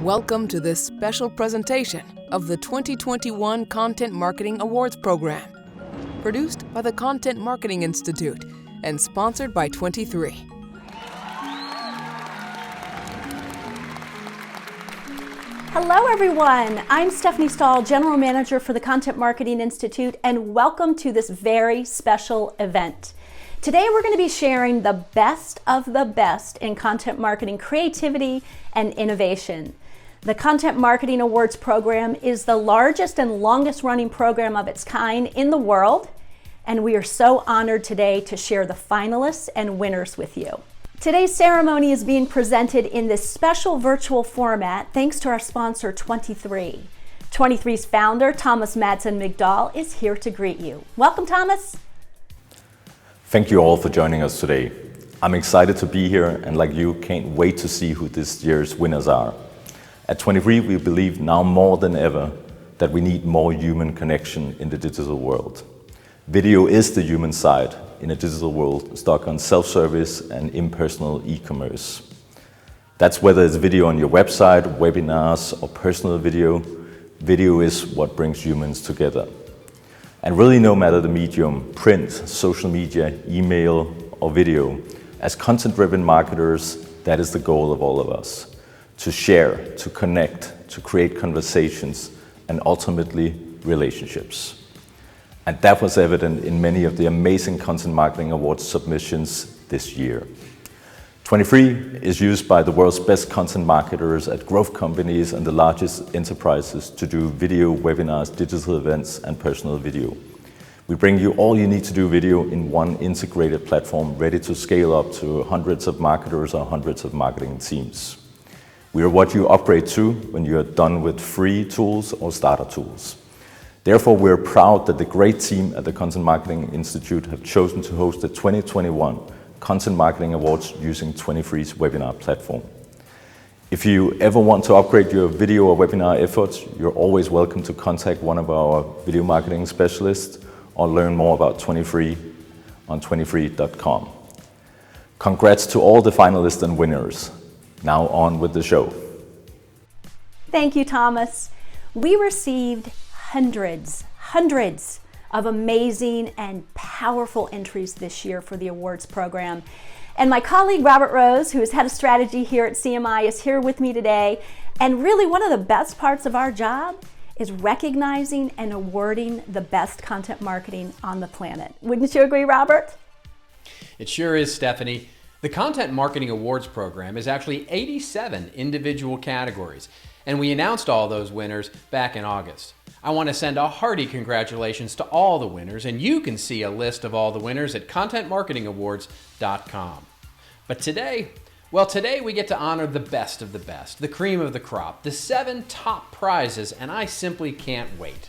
Welcome to this special presentation of the 2021 Content Marketing Awards Program, produced by the Content Marketing Institute and sponsored by 23. Hello everyone, I'm Stephanie Stahl, General Manager for the Content Marketing Institute, and welcome to this very special event. Today we're going to be sharing the best of the best in content marketing creativity and innovation. The Content Marketing Awards program is the largest and longest running program of its kind in the world, and we are so honored today to share the finalists and winners with you. Today's ceremony is being presented in this special virtual format thanks to our sponsor 23. 23's founder, Thomas Madsen Migdal, is here to greet you. Welcome, Thomas. Thank you all for joining us today. I'm excited to be here and like you, can't wait to see who this year's winners are. At 23, we believe now more than ever that we need more human connection in the digital world. Video is the human side in a digital world stuck on self-service and impersonal e-commerce. That's whether it's video on your website, webinars, or personal video. Video is what brings humans together. And really no matter the medium, print, social media, email, or video, as content-driven marketers, that is the goal of all of us. To share, to connect, to create conversations, and ultimately relationships. And that was evident in many of the amazing Content Marketing Awards submissions this year. 23 is used by the world's best content marketers at growth companies and the largest enterprises to do video, webinars, digital events, and personal video. We bring you all you need to do video in one integrated platform ready to scale up to hundreds of marketers or hundreds of marketing teams. We are what you upgrade to when you are done with free tools or starter tools. Therefore, we're proud that the great team at the Content Marketing Institute have chosen to host the 2021 Content Marketing Awards using 23's webinar platform. If you ever want to upgrade your video or webinar efforts, you're always welcome to contact one of our video marketing specialists or learn more about 23 on 23.com. Congrats to all the finalists and winners. Now on with the show. Thank you, Thomas. We received hundreds of amazing and powerful entries this year for the awards program. And my colleague Robert Rose, who is head of strategy here at CMI, is here with me today. And really one of the best parts of our job is recognizing and awarding the best content marketing on the planet. Wouldn't you agree, Robert? It sure is, Stephanie. The Content Marketing Awards program is actually 87 individual categories, and we announced all those winners back in August. I want to send a hearty congratulations to all the winners, and you can see a list of all the winners at contentmarketingawards.com. But today we get to honor the best of the best, the cream of the crop, the 7 top prizes, and I simply can't wait.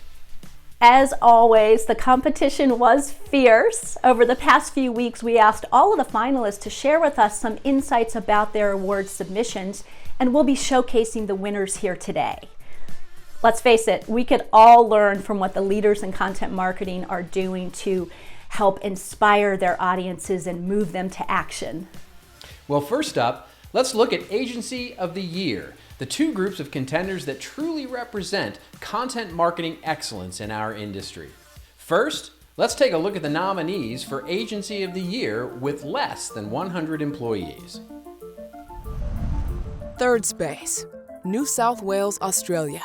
As always, the competition was fierce. Over the past few weeks, we asked all of the finalists to share with us some insights about their award submissions, and we'll be showcasing the winners here today. Let's face it, we could all learn from what the leaders in content marketing are doing to help inspire their audiences and move them to action. Well, first up, let's look at Agency of the Year, the 2 groups of contenders that truly represent content marketing excellence in our industry. First, let's take a look at the nominees for Agency of the Year with less than 100 employees. Third space, New South Wales, Australia.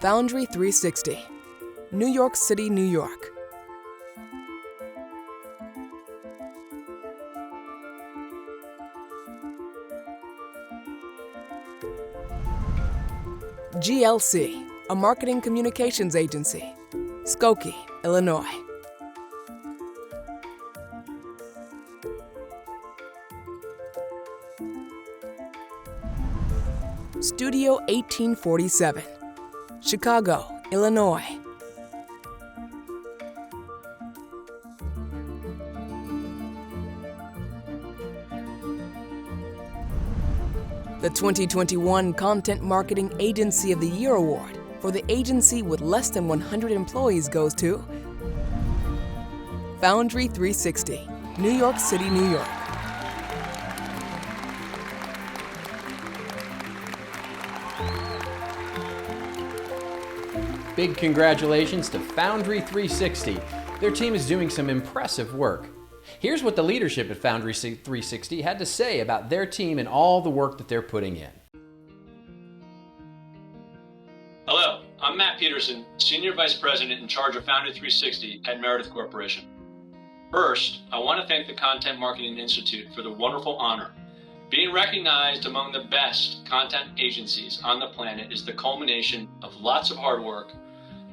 Foundry 360, New York City, New York. GLC, a marketing communications agency, Skokie, Illinois. Studio 1847, Chicago, Illinois. The 2021 Content Marketing Agency of the Year Award for the agency with less than 100 employees goes to Foundry 360, New York City, New York. Big congratulations to Foundry 360. Their team is doing some impressive work. Here's what the leadership at Foundry 360 had to say about their team and all the work that they're putting in. Hello, I'm Matt Peterson, Senior Vice President in charge of Foundry 360 at Meredith Corporation. First, I want to thank the Content Marketing Institute for the wonderful honor. Being recognized among the best content agencies on the planet is the culmination of lots of hard work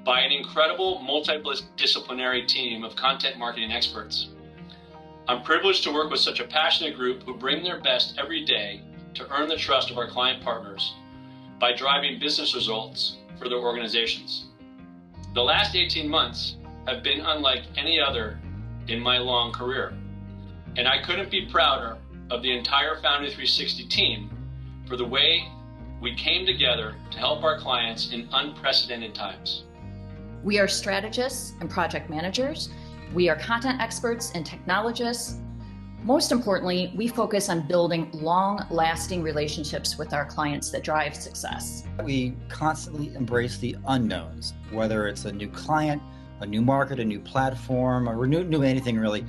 by an incredible multidisciplinary team of content marketing experts. I'm privileged to work with such a passionate group who bring their best every day to earn the trust of our client partners by driving business results for their organizations. The last 18 months have been unlike any other in my long career, and I couldn't be prouder of the entire Foundry 360 team for the way we came together to help our clients in unprecedented times. We are strategists and project managers. We are content experts and technologists. Most importantly, we focus on building long-lasting relationships with our clients that drive success. We constantly embrace the unknowns, whether it's a new client, a new market, a new platform, or new anything really.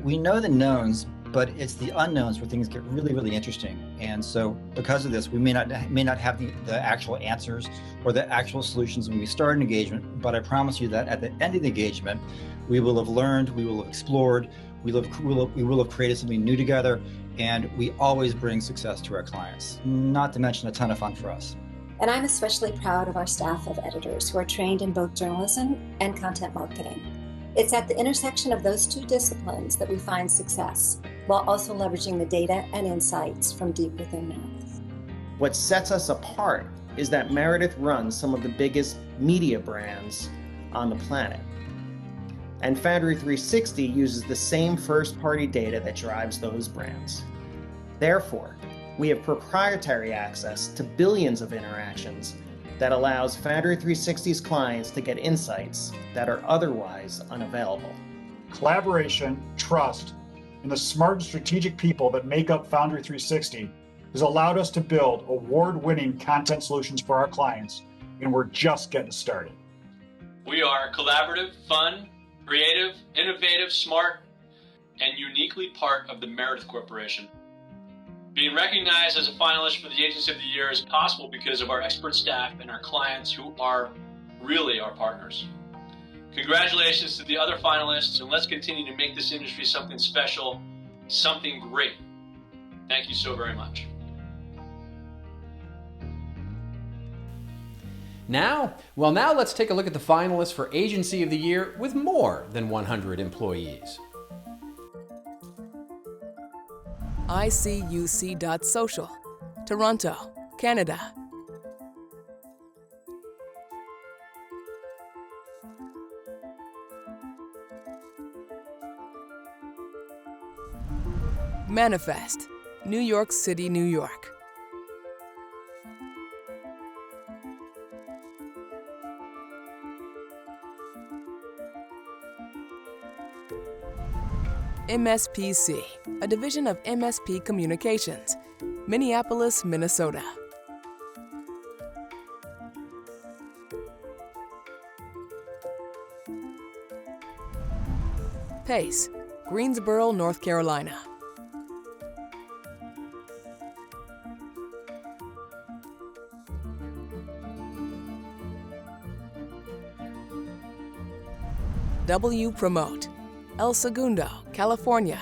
We know the knowns, but it's the unknowns where things get really, really interesting. And so because of this, we may not have the actual answers or the actual solutions when we start an engagement, but I promise you that at the end of the engagement, we will have learned, we will have explored, we will have created something new together, and we always bring success to our clients, not to mention a ton of fun for us. And I'm especially proud of our staff of editors who are trained in both journalism and content marketing. It's at the intersection of those two disciplines that we find success, while also leveraging the data and insights from deep within Meredith. What sets us apart is that Meredith runs some of the biggest media brands on the planet. And Foundry 360 uses the same first-party data that drives those brands. Therefore, we have proprietary access to billions of interactions that allows Foundry 360's clients to get insights that are otherwise unavailable. Collaboration, trust, and the smart and strategic people that make up Foundry 360 has allowed us to build award-winning content solutions for our clients, and we're just getting started. We are collaborative, fun, creative, innovative, smart, and uniquely part of the Meredith Corporation. Being recognized as a finalist for the Agency of the Year is possible because of our expert staff and our clients who are really our partners. Congratulations to the other finalists, and let's continue to make this industry something special, something great. Thank you so very much. Now let's take a look at the finalists for Agency of the Year with more than 100 employees. ICUC.social, Toronto, Canada. Manifest, New York City, New York. MSPC, a division of MSP Communications, Minneapolis, Minnesota. PACE, Greensboro, North Carolina. W Promote, El Segundo, California.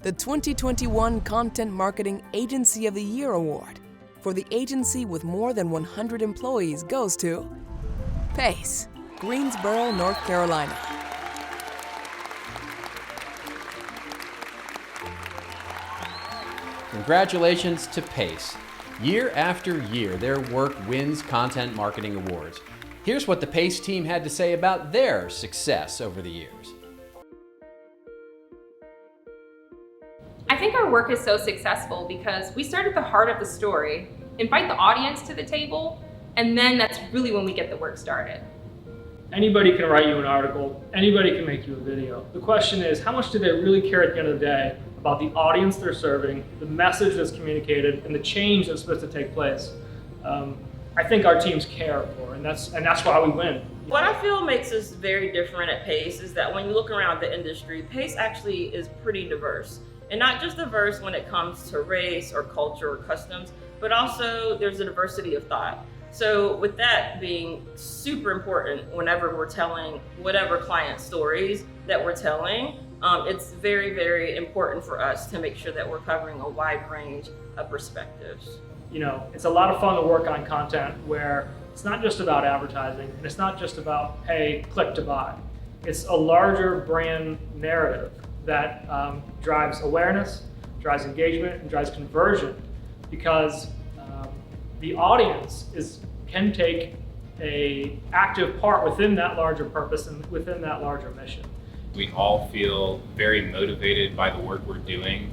The 2021 Content Marketing Agency of the Year Award for the agency with more than 100 employees goes to PACE, Greensboro, North Carolina. Congratulations to PACE. Year after year, their work wins Content Marketing Awards. Here's what the PACE team had to say about their success over the years. work is so successful because we start at the heart of the story, invite the audience to the table, and then that's really when we get the work started. Anybody can write you an article, anybody can make you a video. The question is, how much do they really care at the end of the day about the audience they're serving, the message that's communicated, and the change that's supposed to take place? I think our teams care more, and that's why we win. What I feel makes us very different at PACE is that when you look around the industry, PACE actually is pretty diverse. And not just diverse when it comes to race or culture or customs, but also there's a diversity of thought. So with that being super important whenever we're telling whatever client stories that we're telling, it's very, very important for us to make sure that we're covering a wide range of perspectives. You know, it's a lot of fun to work on content where it's not just about advertising and it's not just about, hey, click to buy. It's a larger brand narrative that drives awareness, drives engagement, and drives conversion, because the audience can take an active part within that larger purpose and within that larger mission. We all feel very motivated by the work we're doing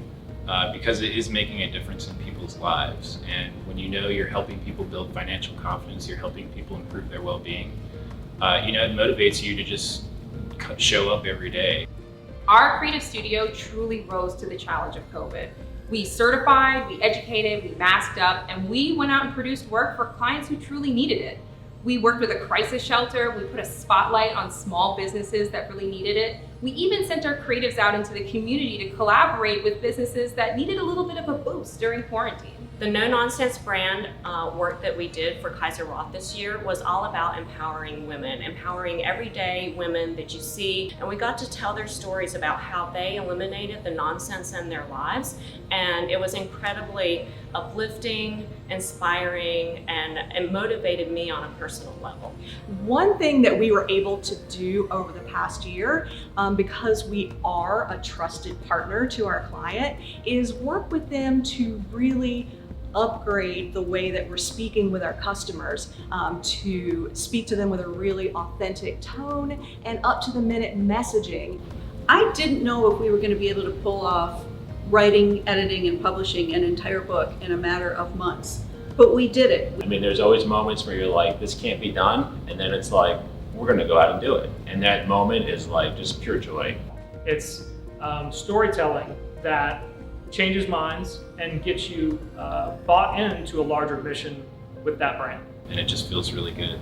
because it is making a difference in people's lives. And when you know you're helping people build financial confidence, you're helping people improve their well-being, you know, it motivates you to just show up every day. Our creative studio truly rose to the challenge of COVID. We certified, we educated, we masked up, and we went out and produced work for clients who truly needed it. We worked with a crisis shelter, we put a spotlight on small businesses that really needed it. We even sent our creatives out into the community to collaborate with businesses that needed a little bit of a boost during quarantine. The No Nonsense brand work that we did for Kaiser Roth this year was all about empowering women, empowering everyday women that you see. And we got to tell their stories about how they eliminated the nonsense in their lives. And it was incredibly uplifting, inspiring, and it motivated me on a personal level. One thing that we were able to do over the past year, because we are a trusted partner to our client, is work with them to really upgrade the way that we're speaking with our customers, to speak to them with a really authentic tone and up to the minute messaging. I didn't know if we were going to be able to pull off writing, editing, and publishing an entire book in a matter of months, but we did it. I mean, there's always moments where you're like, this can't be done, and then it's like, we're going to go out and do it. And that moment is like just pure joy. It's storytelling that changes minds and gets you bought into a larger mission with that brand. And it just feels really good.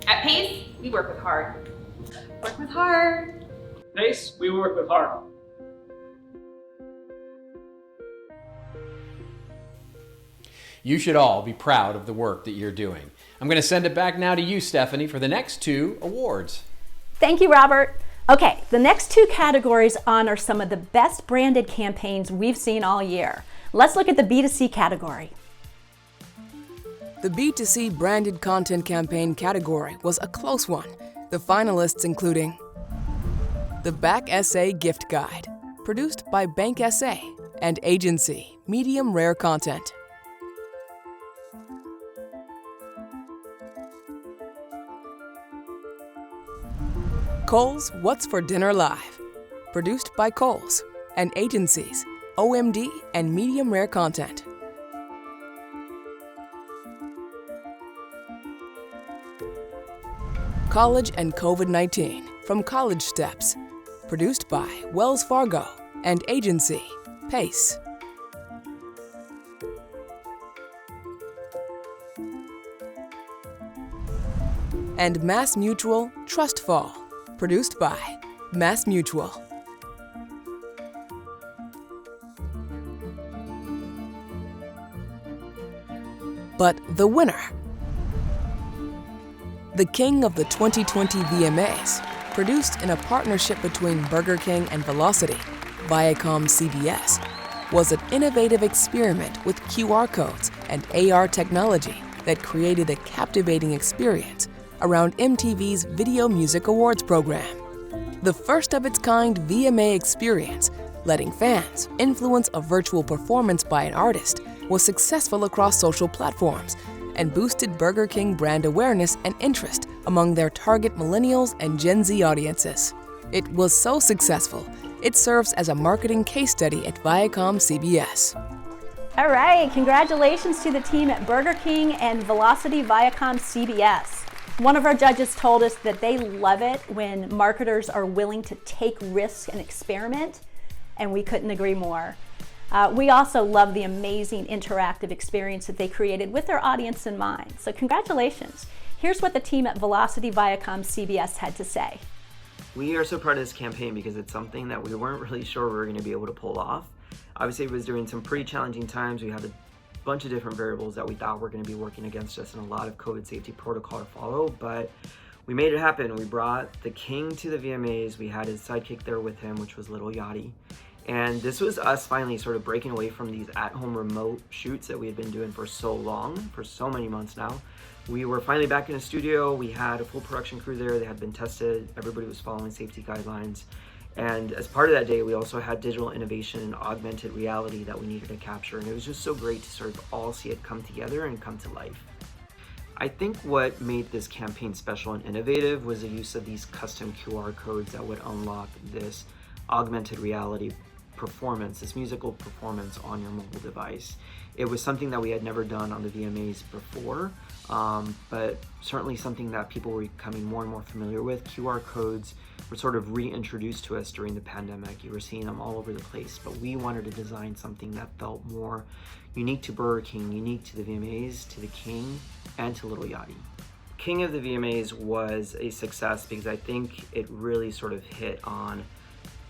At PACE, we work with heart. Work with heart. PACE, we work with heart. You should all be proud of the work that you're doing. I'm going to send it back now to you, Stephanie, for the next 2 awards. Thank you, Robert. Okay, the next 2 categories honor some of the best branded campaigns we've seen all year. Let's look at the B2C category. The B2C branded content campaign category was a close one. The finalists including the Back SA Gift Guide, produced by Bank SA and agency Medium Rare Content. Kohl's What's for Dinner Live, produced by Kohl's and agencies OMD and Medium Rare Content. College and COVID-19 from College Steps, produced by Wells Fargo and agency PACE. And Mass Mutual Trust Fall, produced by Mass Mutual. But the winner, the king of the 2020 VMAs, produced in a partnership between Burger King and Velocity, Viacom CBS, was an innovative experiment with QR codes and AR technology that created a captivating experience around MTV's Video Music Awards program. The first of its kind VMA experience, letting fans influence a virtual performance by an artist, was successful across social platforms and boosted Burger King brand awareness and interest among their target millennials and Gen Z audiences. It was so successful, It serves as a marketing case study at Viacom CBS. All right, congratulations to the team at Burger King and Velocity Viacom CBS. One of our judges told us that they love it when marketers are willing to take risks and experiment, and we couldn't agree more. We also love the amazing interactive experience that they created with their audience in mind. So congratulations. Here's what the team at Velocity Viacom CBS had to say. We are so proud of this campaign because it's something that we weren't really sure we were going to be able to pull off. Obviously, it was during some pretty challenging times. We had a bunch of different variables that we thought were going to be working against us and a lot of COVID safety protocol to follow, but we made it happen. We brought the king to the VMAs. We had his sidekick there with him, which was Little Yachty. And this was us finally sort of breaking away from these at-home remote shoots that we had been doing for so long, for so many months now. We were finally back in a studio. We had a full production crew there. They had been tested. Everybody was following safety guidelines. And as part of that day, we also had digital innovation and augmented reality that we needed to capture. And it was just so great to sort of all see it come together and come to life. I think what made this campaign special and innovative was the use of these custom QR codes that would unlock this augmented reality performance, this musical performance on your mobile device. It was something that we had never done on the VMAs before, but certainly something that people were becoming more and more familiar with. QR codes were sort of reintroduced to us during the pandemic. You were seeing them all over the place, but we wanted to design something that felt more unique to Burger King, unique to the VMAs, to the King, and to Little Yachty. King of the VMAs was a success because I think it really sort of hit on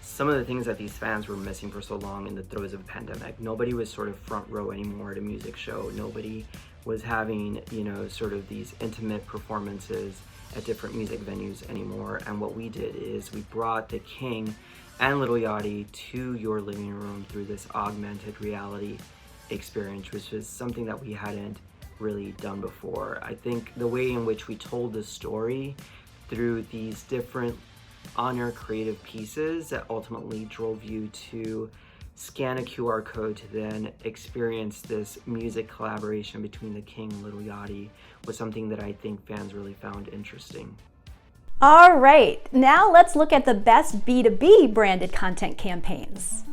some of the things that these fans were missing for so long in the throes of a pandemic. Nobody was sort of front row anymore at a music show. Nobody was having, sort of these intimate performances at different music venues anymore. And what we did is we brought the King and Little Yachty to your living room through this augmented reality experience, which is something that we hadn't really done before. I think the way in which we told the story through these different honor creative pieces that ultimately drove you to scan a QR code to then experience this music collaboration between the King and Little Yachty was something that I think fans really found interesting. All right, now let's look at the best B2B branded content campaigns.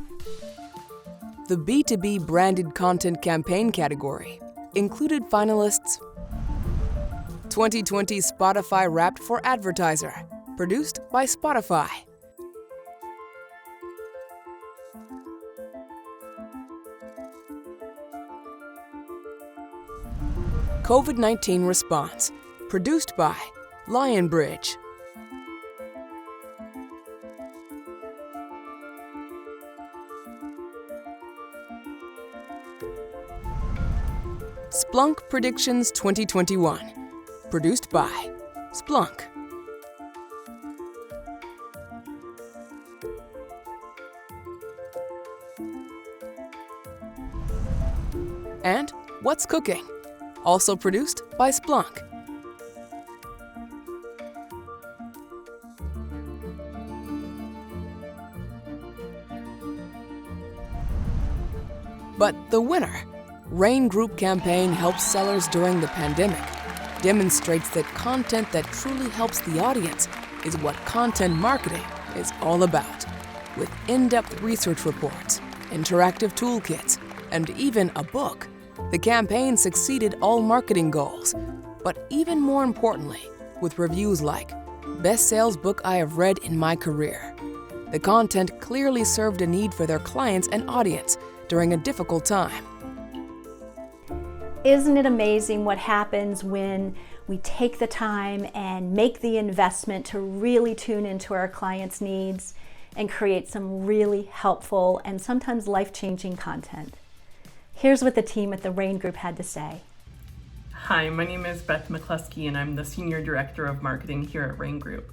The B2B branded content campaign category included finalists 2020 Spotify Wrapped for Advertiser, produced by Spotify. COVID-19 Response, produced by Lionbridge. Splunk Predictions 2021, produced by Splunk. And What's Cooking, also produced by Splunk. But the winner, Rain Group campaign helps sellers during the pandemic, demonstrates that content that truly helps the audience is what content marketing is all about. With in-depth research reports, interactive toolkits, and even a book, the campaign succeeded all marketing goals. But even more importantly, with reviews like, "Best sales book I have read in my career." The content clearly served a need for their clients and audience during a difficult time. Isn't it amazing what happens when we take the time and make the investment to really tune into our clients' needs and create some really helpful and sometimes life-changing content? Here's what the team at the Rain Group had to say. Hi, my name is Beth McCluskey and I'm the Senior Director of Marketing here at Rain Group.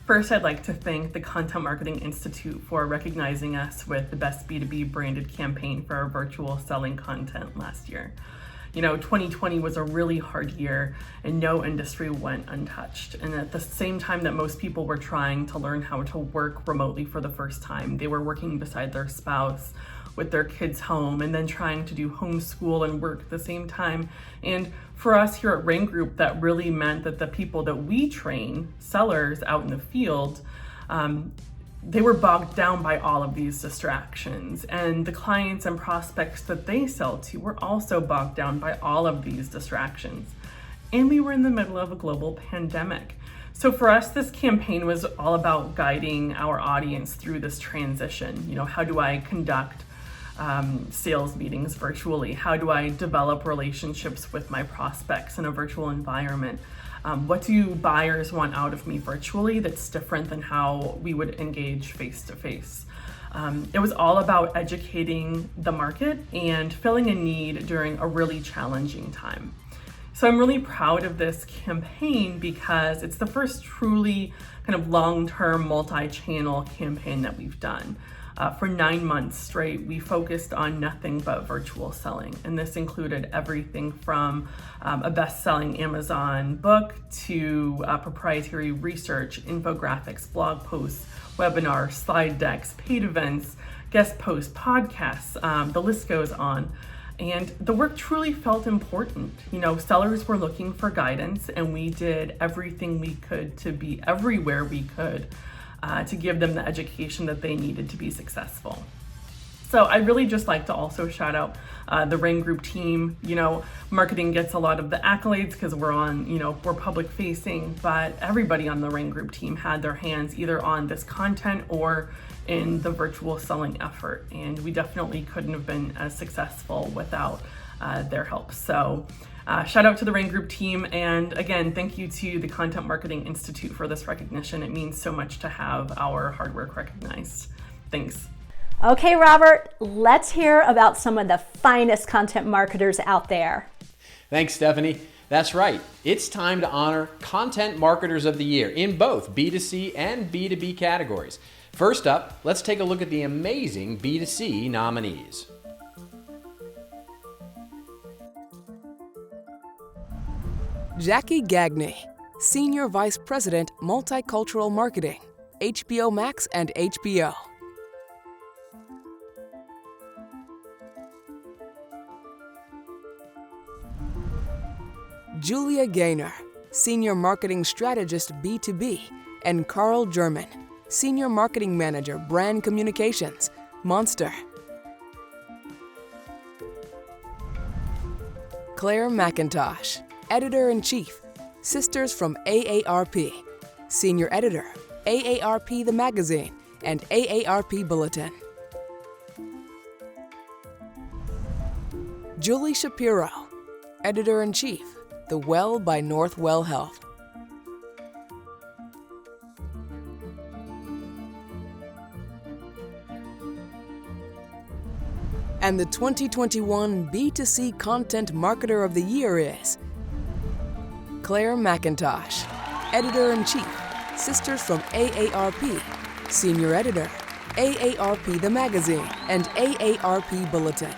First, I'd like to thank the Content Marketing Institute for recognizing us with the Best B2B Branded Campaign for our virtual selling content last year. 2020 was a really hard year and no industry went untouched. And at the same time that most people were trying to learn how to work remotely for the first time, they were working beside their spouse with their kids home and then trying to do homeschool and work at the same time. And for us here at Rain Group, that really meant that the people that we train, sellers out in the field, they were bogged down by all of these distractions, and the clients and prospects that they sell to were also bogged down by all of these distractions. And we were in the middle of a global pandemic. So for us, this campaign was all about guiding our audience through this transition. You know, how do I conduct sales meetings virtually? How do I develop relationships with my prospects in a virtual environment? What do buyers want out of me virtually that's different than how we would engage face-to-face? It was all about educating the market and filling a need during a really challenging time. So I'm really proud of this campaign because it's the first truly kind of long-term multi-channel campaign that we've done. For 9 months straight, we focused on nothing but virtual selling. And this included everything from a best-selling Amazon book to proprietary research, infographics, blog posts, webinars, slide decks, paid events, guest posts, podcasts, the list goes on. And the work truly felt important. You know, sellers were looking for guidance, and we did everything we could to be everywhere we could to give them the education that they needed to be successful. So I'd really just like to also shout out the Rain Group team. You know, marketing gets a lot of the accolades because we're public facing, but everybody on the Rain Group team had their hands either on this content or in the virtual selling effort. And we definitely couldn't have been as successful without their help. So shout out to the Rain Group team. And again, thank you to the Content Marketing Institute for this recognition. It means so much to have our hard work recognized. Thanks. Okay, Robert, let's hear about some of the finest content marketers out there. Thanks, Stephanie. That's right. It's time to honor Content Marketers of the Year in both B2C and B2B categories. First up, let's take a look at the amazing B2C nominees. Jackie Gagney, Senior Vice President, Multicultural Marketing, HBO Max and HBO. Julia Gaynor, Senior Marketing Strategist B2B, and Carl German, Senior Marketing Manager, Brand Communications, Monster. Claire McIntosh, Editor-in-Chief, Sisters from AARP, Senior Editor, AARP The Magazine, and AARP Bulletin. Julie Shapiro, Editor-in-Chief, The Well by Northwell Health. And the 2021 B2C Content Marketer of the Year is Claire McIntosh, Editor-in-Chief, Sisters from AARP, Senior Editor, AARP The Magazine, and AARP Bulletin.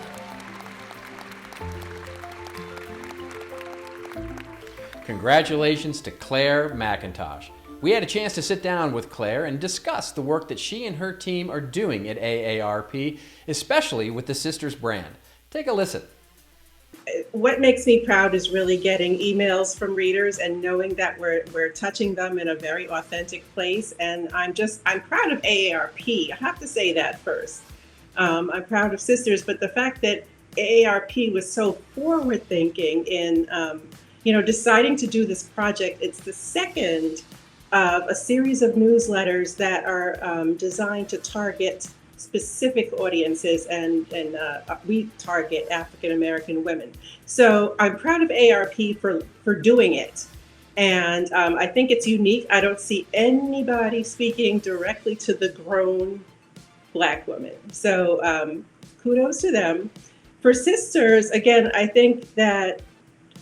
Congratulations to Claire McIntosh. We had a chance to sit down with Claire and discuss the work that she and her team are doing at AARP, especially with the Sisters brand. Take a listen. What makes me proud is really getting emails from readers and knowing that we're touching them in a very authentic place. And I'm proud of AARP. I have to say that first. I'm proud of Sisters, but the fact that AARP was so forward thinking in deciding to do this project. It's the second of a series of newsletters that are designed to target specific audiences, and we target African American women. So I'm proud of AARP for doing it. And I think it's unique. I don't see anybody speaking directly to the grown Black woman. So kudos to them. For Sisters, again, I think that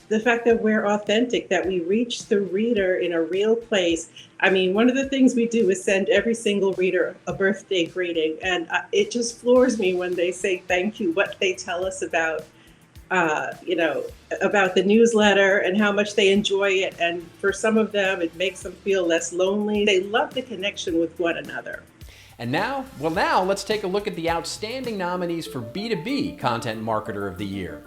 the fact that we're authentic, that we reach the reader in a real place. I mean, one of the things we do is send every single reader a birthday greeting. And it just floors me when they say thank you, what they tell us about, about the newsletter and how much they enjoy it. And for some of them, it makes them feel less lonely. They love the connection with one another. And now let's take a look at the outstanding nominees for B2B Content Marketer of the Year.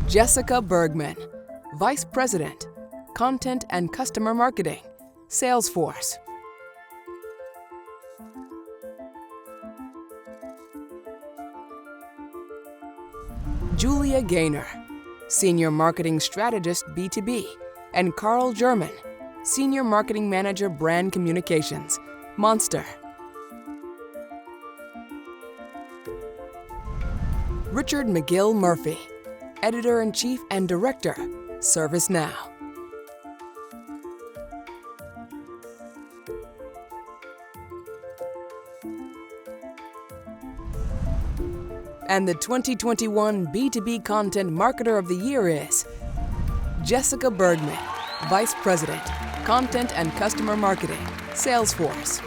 Jessica Bergman, Vice President, Content and Customer Marketing, Salesforce. Julia Gaynor, Senior Marketing Strategist B2B, and Carl German, Senior Marketing Manager Brand Communications, Monster. Richard McGill Murphy, Editor-in-Chief and Director, ServiceNow. And the 2021 B2B Content Marketer of the Year is Jessica Bergman, Vice President, Content and Customer Marketing, Salesforce.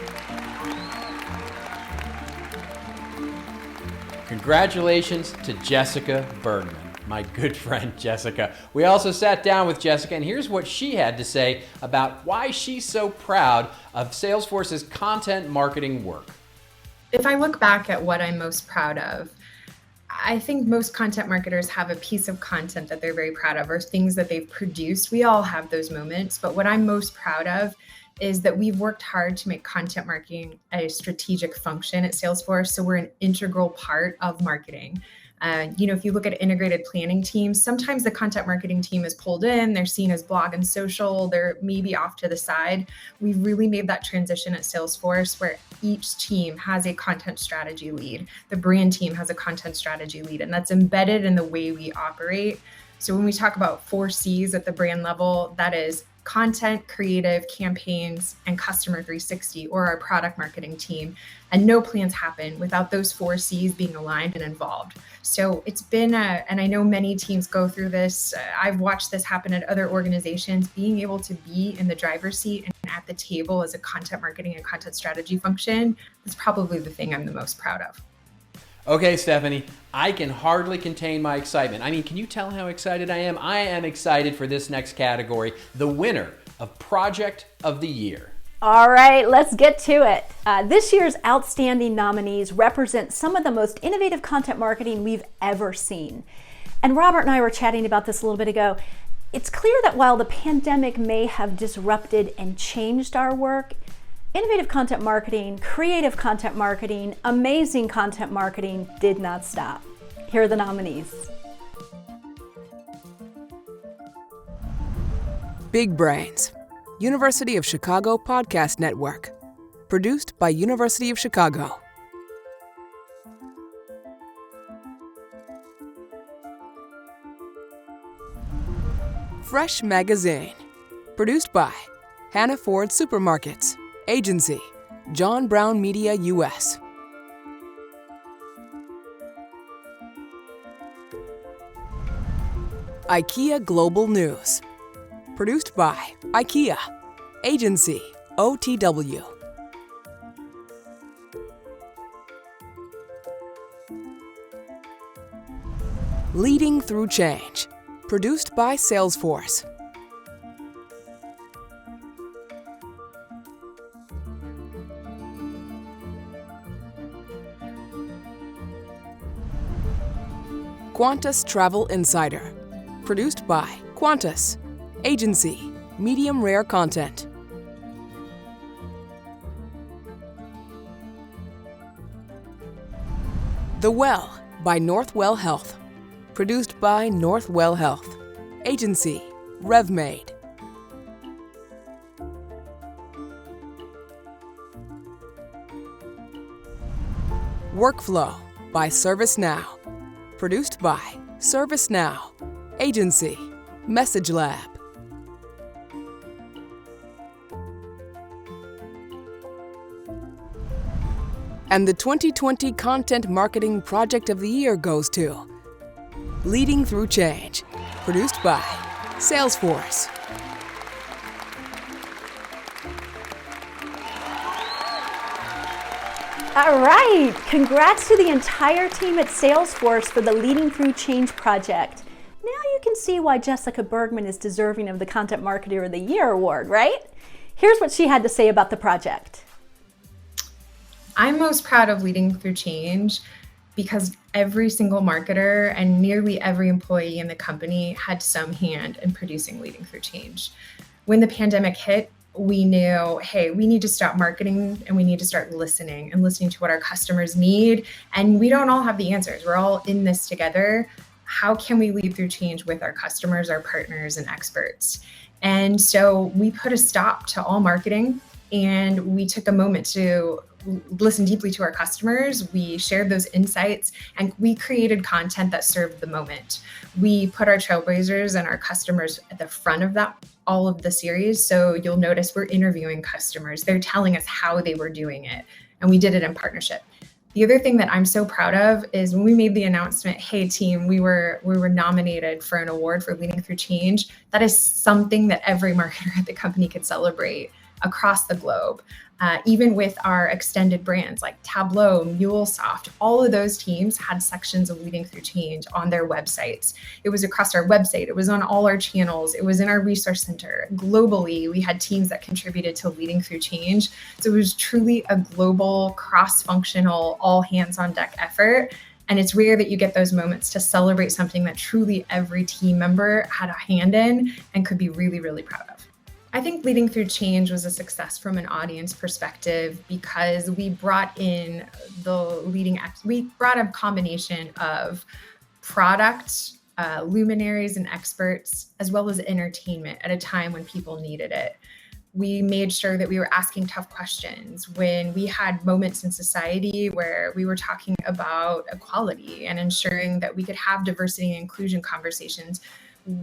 Congratulations to Jessica Bergman, my good friend Jessica. We also sat down with Jessica, and here's what she had to say about why she's so proud of Salesforce's content marketing work. If I look back at what I'm most proud of, I think most content marketers have a piece of content that they're very proud of or things that they've produced. We all have those moments, but what I'm most proud of is that we've worked hard to make content marketing a strategic function at Salesforce. So we're an integral part of marketing. If you look at integrated planning teams, sometimes the content marketing team is pulled in, they're seen as blog and social, they're maybe off to the side. We've really made that transition at Salesforce where each team has a content strategy lead. The brand team has a content strategy lead, and that's embedded in the way we operate. So when we talk about 4 C's at the brand level, that is content, creative, campaigns, and customer 360, or our product marketing team. And no plans happen without those 4 C's being aligned and involved. So it's been, and I know many teams go through this, I've watched this happen at other organizations, being able to be in the driver's seat and at the table as a content marketing and content strategy function is probably the thing I'm the most proud of. Okay, Stephanie, I can hardly contain my excitement. I mean, can you tell how excited I am? I am excited for this next category, the winner of Project of the Year. All right, let's get to it. This year's outstanding nominees represent some of the most innovative content marketing we've ever seen. And Robert and I were chatting about this a little bit ago. It's clear that while the pandemic may have disrupted and changed our work, innovative content marketing, creative content marketing, amazing content marketing did not stop. Here are the nominees. Big Brains, University of Chicago Podcast Network, produced by University of Chicago. Fresh Magazine, produced by Hannah Ford Supermarkets, Agency, John Brown Media US. IKEA Global News, produced by IKEA, Agency, OTW. Leading Through Change, produced by Salesforce. Qantas Travel Insider, produced by Qantas, Agency, Medium Rare Content. The Well by Northwell Health, produced by Northwell Health, Agency, RevMade. Workflow by ServiceNow, produced by ServiceNow, Agency, Message Lab. And the 2020 Content Marketing Project of the Year goes to Leading Through Change, produced by Salesforce. All right, congrats to the entire team at Salesforce for the Leading Through Change project. Now you can see why Jessica Bergman is deserving of the Content Marketer of the Year award, right? Here's what she had to say about the project. I'm most proud of Leading Through Change because every single marketer and nearly every employee in the company had some hand in producing Leading Through Change. When the pandemic hit, we knew, hey, we need to stop marketing and we need to start listening to what our customers need. And we don't all have the answers. We're all in this together. How can we lead through change with our customers, our partners, and experts? And so we put a stop to all marketing, and we took a moment to listen deeply to our customers. We shared those insights, and we created content that served the moment. We put our trailblazers and our customers at the front of all of the series. So you'll notice we're interviewing customers. They're telling us how they were doing it, and we did it in partnership. The other thing that I'm so proud of is when we made the announcement, hey team, we were nominated for an award for leading through change. That is something that every marketer at the company could celebrate across the globe. Even with our extended brands like Tableau, MuleSoft, all of those teams had sections of leading through change on their websites. It was across our website. It was on all our channels. It was in our resource center. Globally, we had teams that contributed to leading through change. So it was truly a global, cross-functional, all hands on deck effort. And it's rare that you get those moments to celebrate something that truly every team member had a hand in and could be really, really proud of. I think leading through change was a success from an audience perspective because we brought in we brought a combination of product, luminaries and experts, as well as entertainment at a time when people needed it. We made sure that we were asking tough questions when we had moments in society where we were talking about equality and ensuring that we could have diversity and inclusion conversations.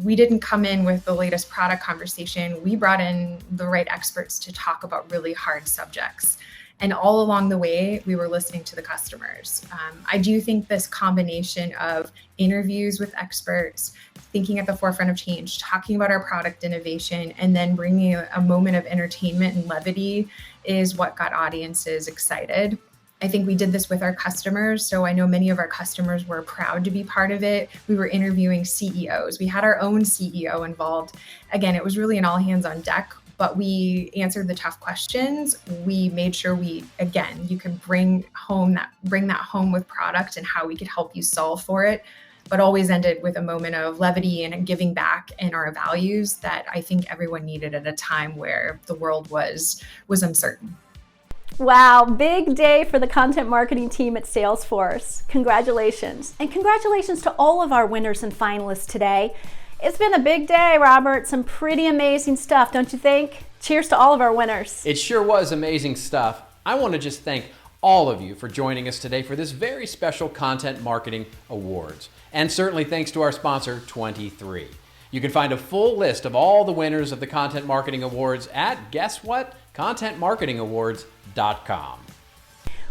We didn't come in with the latest product conversation. We brought in the right experts to talk about really hard subjects. And all along the way, we were listening to the customers. I do think this combination of interviews with experts, thinking at the forefront of change, talking about our product innovation, and then bringing a moment of entertainment and levity is what got audiences excited. I think we did this with our customers. So I know many of our customers were proud to be part of it. We were interviewing CEOs. We had our own CEO involved. Again, it was really an all hands on deck, but we answered the tough questions. We made sure you can bring that home with product and how we could help you solve for it, but always ended with a moment of levity and giving back in our values that I think everyone needed at a time where the world was uncertain. Wow, big day for the content marketing team at Salesforce. Congratulations. And congratulations to all of our winners and finalists today. It's been a big day, Robert. Some pretty amazing stuff, don't you think? Cheers to all of our winners. It sure was amazing stuff. I want to just thank all of you for joining us today for this very special Content Marketing Awards. And certainly thanks to our sponsor, 23. You can find a full list of all the winners of the Content Marketing Awards at, guess what? ContentMarketingAwards.com.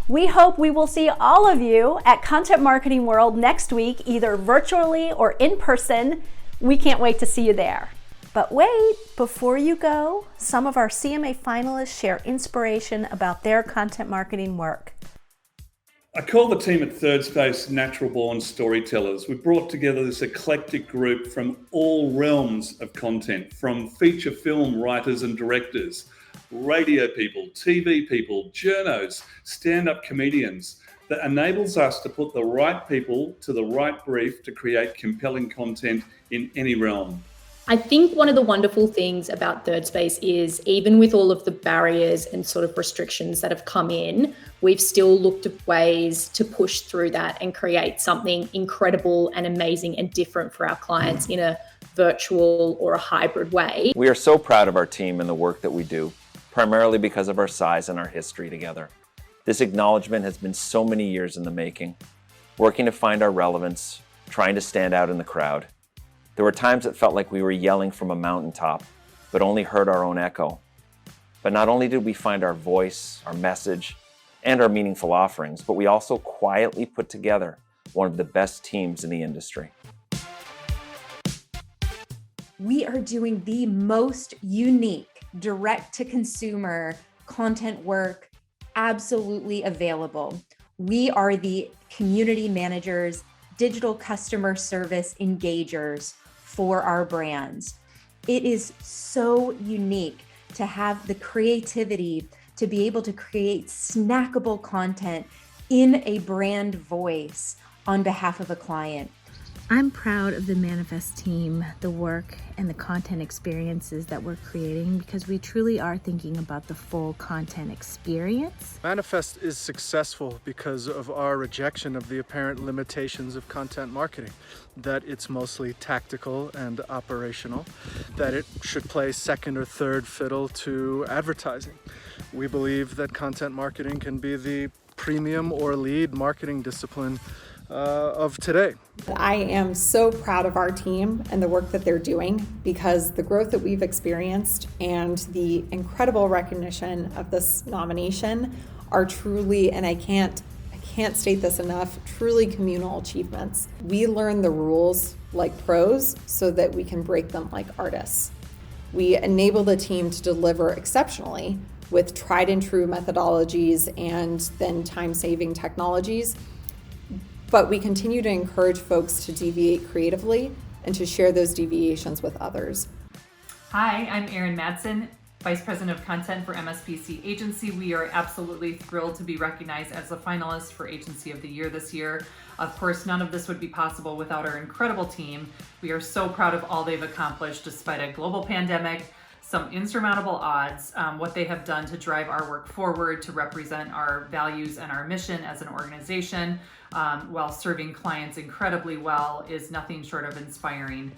We hope we will see all of you at Content Marketing World next week, either virtually or in person. We can't wait to see you there. But wait, before you go, some of our CMA finalists share inspiration about their content marketing work. I call the team at Third Space natural born storytellers. We've brought together this eclectic group from all realms of content, from feature film writers and directors, radio people, TV people, journos, stand-up comedians, that enables us to put the right people to the right brief to create compelling content in any realm. I think one of the wonderful things about Third Space is even with all of the barriers and sort of restrictions that have come in, we've still looked at ways to push through that and create something incredible and amazing and different for our clients in a virtual or a hybrid way. We are so proud of our team and the work that we do, primarily because of our size and our history together. This acknowledgement has been so many years in the making, working to find our relevance, trying to stand out in the crowd. There were times it felt like we were yelling from a mountaintop, but only heard our own echo. But not only did we find our voice, our message, and our meaningful offerings, but we also quietly put together one of the best teams in the industry. We are doing the most unique direct-to-consumer content work absolutely available. We are the community managers, digital customer service engagers for our brands. It is so unique to have the creativity to be able to create snackable content in a brand voice on behalf of a client. I'm proud of the Manifest team, the work and the content experiences that we're creating, because we truly are thinking about the full content experience. Manifest is successful because of our rejection of the apparent limitations of content marketing, that it's mostly tactical and operational, that it should play second or third fiddle to advertising. We believe that content marketing can be the premium or lead marketing discipline of today. I am so proud of our team and the work that they're doing, because the growth that we've experienced and the incredible recognition of this nomination are truly, and I can't state this enough, truly communal achievements. We learn the rules like pros so that we can break them like artists. We enable the team to deliver exceptionally with tried and true methodologies and then time-saving technologies. But we continue to encourage folks to deviate creatively and to share those deviations with others. Hi, I'm Erin Madsen, Vice President of Content for MSPC Agency. We are absolutely thrilled to be recognized as a finalist for Agency of the Year this year. Of course, none of this would be possible without our incredible team. We are so proud of all they've accomplished despite a global pandemic, some insurmountable odds, what they have done to drive our work forward, to represent our values and our mission as an organization, while serving clients incredibly well, is nothing short of inspiring.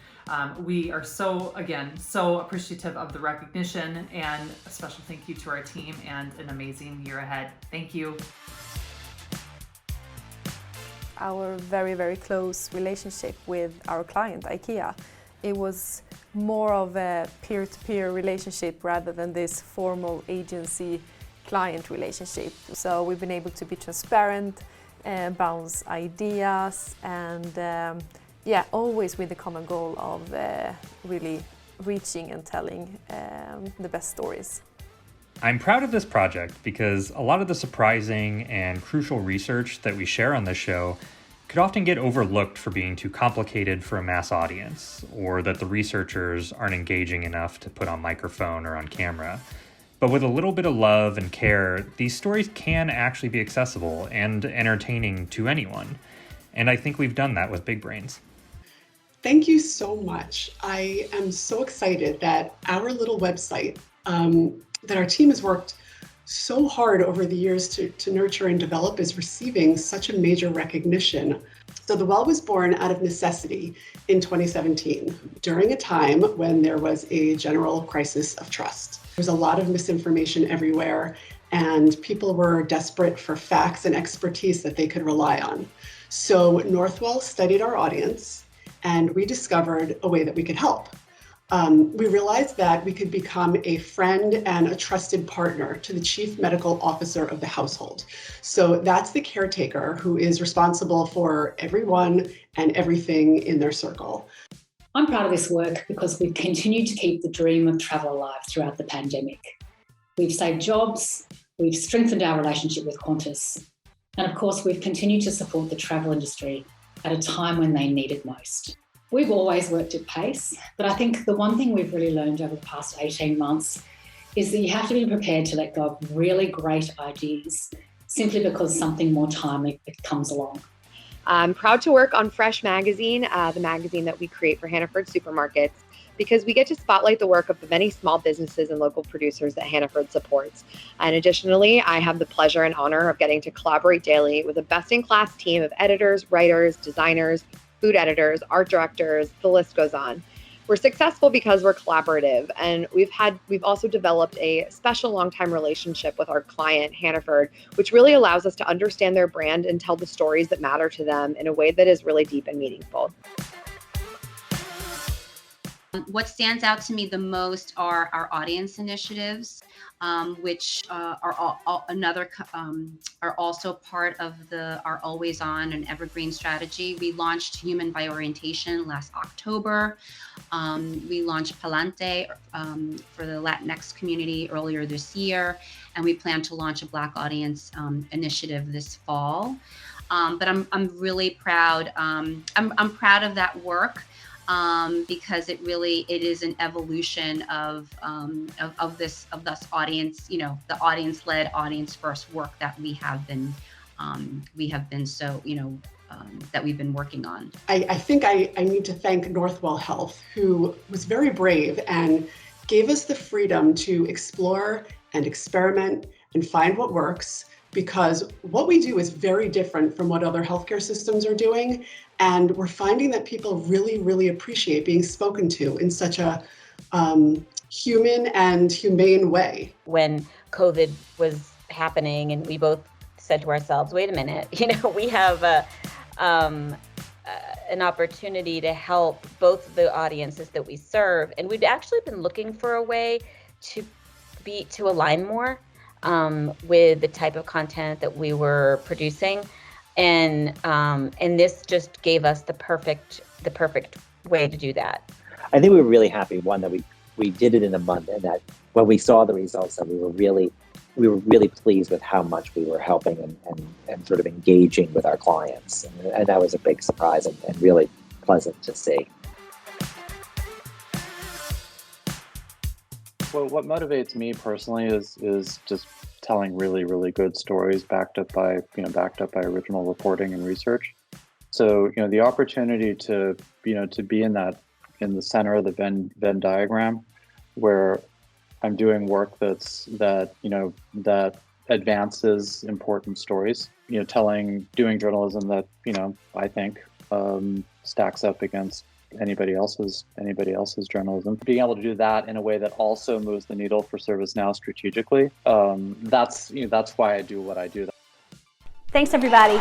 We are so appreciative of the recognition, and a special thank you to our team and an amazing year ahead. Thank you. Our very, very close relationship with our client, IKEA. It was more of a peer-to-peer relationship rather than this formal agency-client relationship. So we've been able to be transparent, bounce ideas, and always with the common goal of really reaching and telling the best stories. I'm proud of this project because a lot of the surprising and crucial research that we share on this show could often get overlooked for being too complicated for a mass audience, or that the researchers aren't engaging enough to put on microphone or on camera. But with a little bit of love and care, these stories can actually be accessible and entertaining to anyone. And I think we've done that with Big Brains. Thank you so much. I am so excited that our little website, that our team has worked so hard over the years to nurture and develop, is receiving such a major recognition. So The Well was born out of necessity in 2017, during a time when there was a general crisis of trust. There was a lot of misinformation everywhere, and people were desperate for facts and expertise that they could rely on. So Northwell studied our audience, and we discovered a way that we could help. We realized that we could become a friend and a trusted partner to the chief medical officer of the household. So that's the caretaker who is responsible for everyone and everything in their circle. I'm proud of this work because we've continued to keep the dream of travel alive throughout the pandemic. We've saved jobs, we've strengthened our relationship with Qantas, and of course we've continued to support the travel industry at a time when they need it most. We've always worked at pace, but I think the one thing we've really learned over the past 18 months is that you have to be prepared to let go of really great ideas simply because something more timely comes along. I'm proud to work on Fresh Magazine, the magazine that we create for Hannaford supermarkets, because we get to spotlight the work of the many small businesses and local producers that Hannaford supports. And additionally, I have the pleasure and honor of getting to collaborate daily with a best-in-class team of editors, writers, designers, food editors, art directors, the list goes on. We're successful because we're collaborative, and we've also developed a special long-time relationship with our client, Hannaford, which really allows us to understand their brand and tell the stories that matter to them in a way that is really deep and meaningful. What stands out to me the most are our audience initiatives, which are also part of our Always On and Evergreen strategy. We launched Human by Orientation last October. We launched Palante for the Latinx community earlier this year, and we plan to launch a Black audience initiative this fall. But I'm really proud. I'm proud of that work. Because it is an evolution of this audience, the audience-led, audience-first work that we have been we have been so, that we've been working on. I think I need to thank Northwell Health, who was very brave and gave us the freedom to explore and experiment and find what works, because what we do is very different from what other healthcare systems are doing. And we're finding that people really, really appreciate being spoken to in such a human and humane way. When COVID was happening and we both said to ourselves, wait a minute, we have an opportunity to help both the audiences that we serve. And we'd actually been looking for a way to align more with the type of content that we were producing. And this just gave us the perfect way to do that. I think we were really happy, one, that we did it in a month, and that when we saw the results, that we were really pleased with how much we were helping and sort of engaging with our clients. And that was a big surprise and really pleasant to see. Well, what motivates me personally is just telling really, really good stories backed up by original reporting and research. So, the opportunity to be in the center of the Venn diagram, where I'm doing work that advances important stories, doing journalism that, I think stacks up against anybody else's journalism. Being able to do that in a way that also moves the needle for ServiceNow strategically, that's why I do what I do. Thanks, everybody.